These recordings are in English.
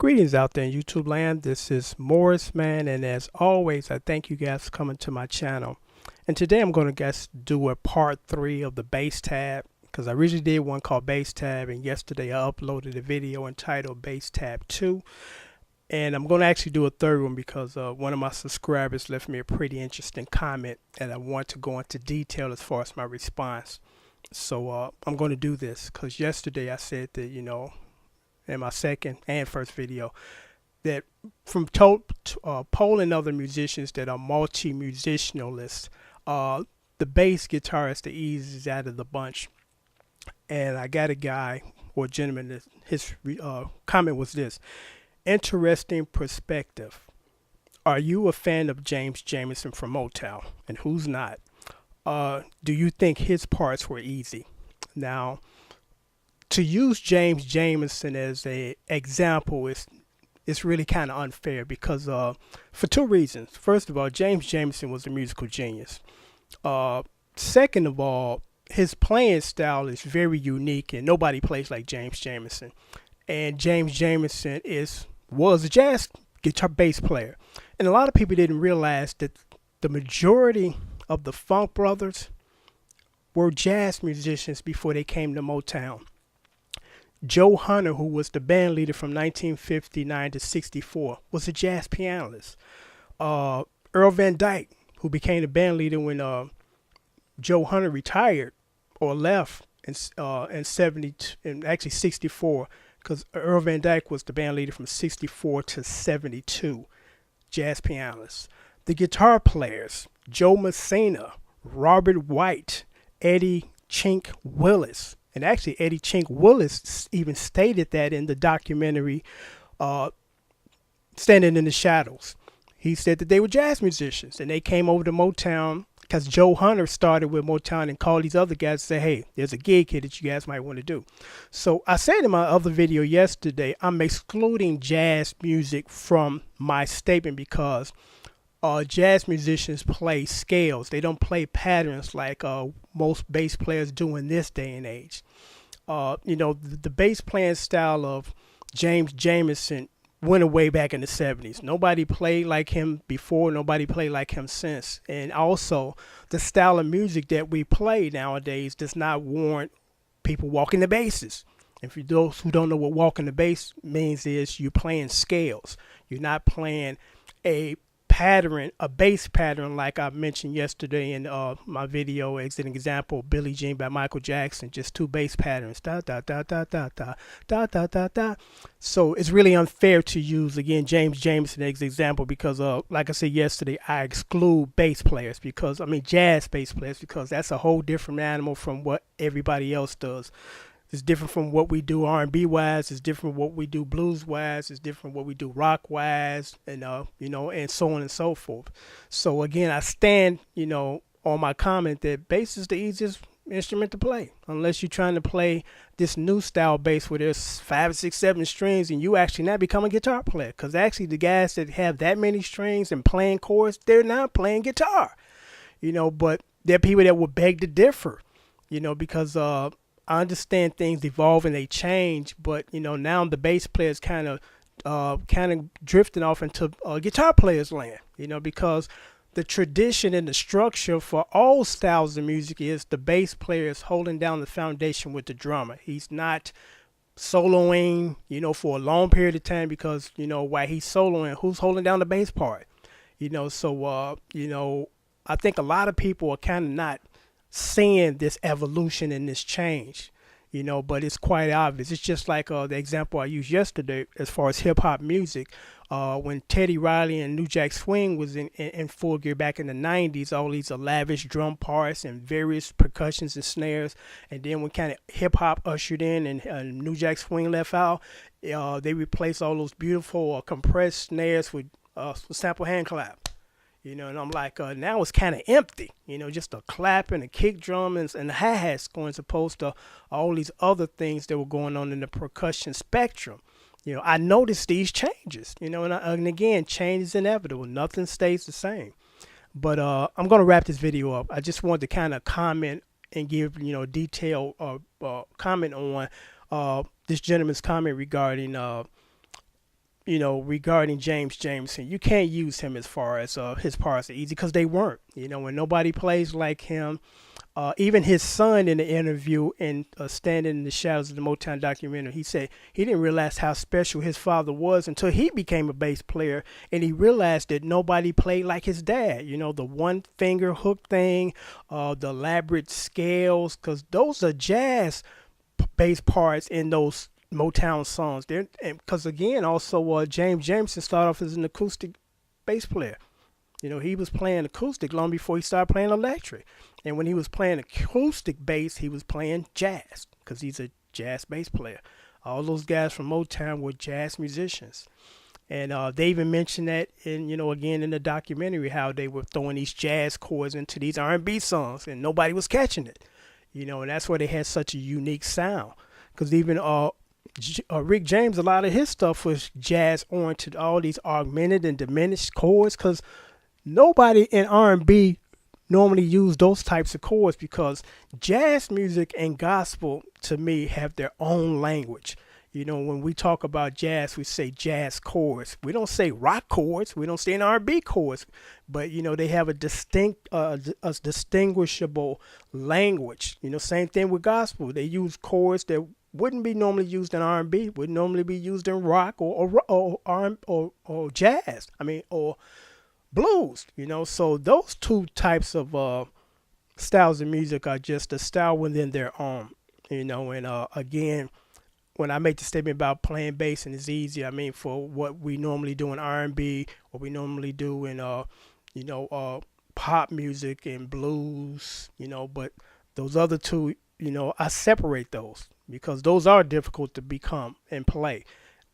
Greetings out there in YouTube land. This is Morris Man, and as always, I thank you guys for coming to my channel. And today I'm going to guess do a part 3 of the bass tab, because I originally did one called bass tab, and yesterday I uploaded a video entitled bass tab 2. And I'm going to actually do a third one because one of my subscribers left me a pretty interesting comment, and I want to go into detail as far as my response. So I'm going to do this because yesterday I said that, in my second and first video, that from polling other musicians that are multi-musicianalists, the bass guitar is the easiest out of the bunch. And I got a guy or a gentleman that his comment was this: interesting perspective. Are you a fan of James Jameson from Motown? And who's not? Do you think his parts were easy? Now, to use James Jameson as an example is really kind of unfair because for two reasons. First of all, James Jameson was a musical genius. Second of all, his playing style is very unique and nobody plays like James Jameson. And James Jameson was a jazz guitar bass player. And a lot of people didn't realize that the majority of the Funk Brothers were jazz musicians before they came to Motown. Joe Hunter, who was the band leader from 1959 to 64, was a jazz pianist. Earl Van Dyke, who became the band leader when Joe Hunter retired or left in 64, because Earl Van Dyke was the band leader from 64 to 72, jazz pianist. The guitar players: Joe Messina, Robert White, Eddie Chink Willis. And actually, Eddie Chink Willis even stated that in the documentary Standing in the Shadows. He said that they were jazz musicians and they came over to Motown because Joe Hunter started with Motown and called these other guys and said, hey, there's a gig here that you guys might want to do. So I said in my other video yesterday, I'm excluding jazz music from my statement because jazz musicians play scales. They don't play patterns like most bass players do in this day and age. The bass playing style of James Jameson went away back in the 70s. Nobody played like him before. Nobody played like him since. And also, the style of music that we play nowadays does not warrant people walking the basses. And for those who don't know what walking the bass means, is you're playing scales. You're not playing a bass pattern like I mentioned yesterday in my video as an example, Billie Jean by Michael Jackson, just two bass patterns, da da da da da da da da da da. So it's really unfair to use again James Jameson as an example because like I said yesterday, I exclude bass players jazz bass players, because that's a whole different animal from what everybody else does. It's different from what we do R&B wise. It's different from what we do blues wise. It's different from what we do rock wise, and and so on and so forth. So again, I stand, on my comment that bass is the easiest instrument to play, unless you're trying to play this new style bass where there's 5, 6, 7 strings, and you actually not become a guitar player. Because actually, the guys that have that many strings and playing chords, they're not playing guitar. But there are people that will beg to differ, because I understand things evolve and they change, but now the bass players kind of drifting off into guitar players land, because the tradition and the structure for all styles of music is the bass player is holding down the foundation with the drummer. He's not soloing, for a long period of time, because while he's soloing, who's holding down the bass part? So I think a lot of people are kind of not seeing this evolution and this change, but it's quite obvious. It's just like the example I used yesterday as far as hip-hop music. When Teddy Riley and New Jack Swing was in full gear back in the 90s, all these lavish drum parts and various percussions and snares, and then when kind of hip-hop ushered in and New Jack Swing left out, they replaced all those beautiful compressed snares with sample hand clap. And I'm like, now it's kind of empty, just a clap and a kick drum and the hi-hats going, as opposed to all these other things that were going on in the percussion spectrum. I noticed these changes, and again, change is inevitable. Nothing stays the same. But I'm going to wrap this video up. I just wanted to kind of comment and give, detailed comment on this gentleman's comment regarding regarding James Jameson, you can't use him as far as his parts are easy because they weren't. When nobody plays like him, even his son in the interview in Standing in the Shadows of the Motown documentary, he said he didn't realize how special his father was until he became a bass player and he realized that nobody played like his dad. The one finger hook thing, the elaborate scales, because those are jazz bass parts in those Motown songs. Because again, also James Jameson started off as an acoustic bass player. He was playing acoustic long before he started playing electric. And when he was playing acoustic bass, he was playing jazz because he's a jazz bass player. All those guys from Motown were jazz musicians. And they even mentioned that again in the documentary, how they were throwing these jazz chords into these R&B songs and nobody was catching it. And that's why they had such a unique sound. Because even Rick James, a lot of his stuff was jazz oriented, all these augmented and diminished chords, because nobody in R&B normally use those types of chords, because jazz music and gospel to me have their own language. When we talk about jazz, we say jazz chords. We don't say rock chords. We don't say R&B chords. But they have a distinguishable language. Same thing with gospel. They use chords that wouldn't be normally used in R&B. Would normally be used in rock or jazz. Or blues. So those two types of styles of music are just a style within their own. And again, when I make the statement about playing bass and it's easy, for what we normally do in R&B, what we normally do in pop music and blues, but those other two, I separate those because those are difficult to become and play.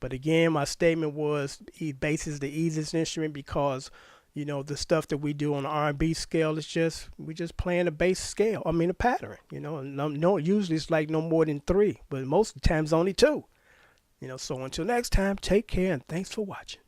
But again, my statement was bass is the easiest instrument because the stuff that we do on the R&B scale is we just playing a bass scale. A pattern. No, usually it's like no more than 3, but most of the times only 2. So until next time, take care and thanks for watching.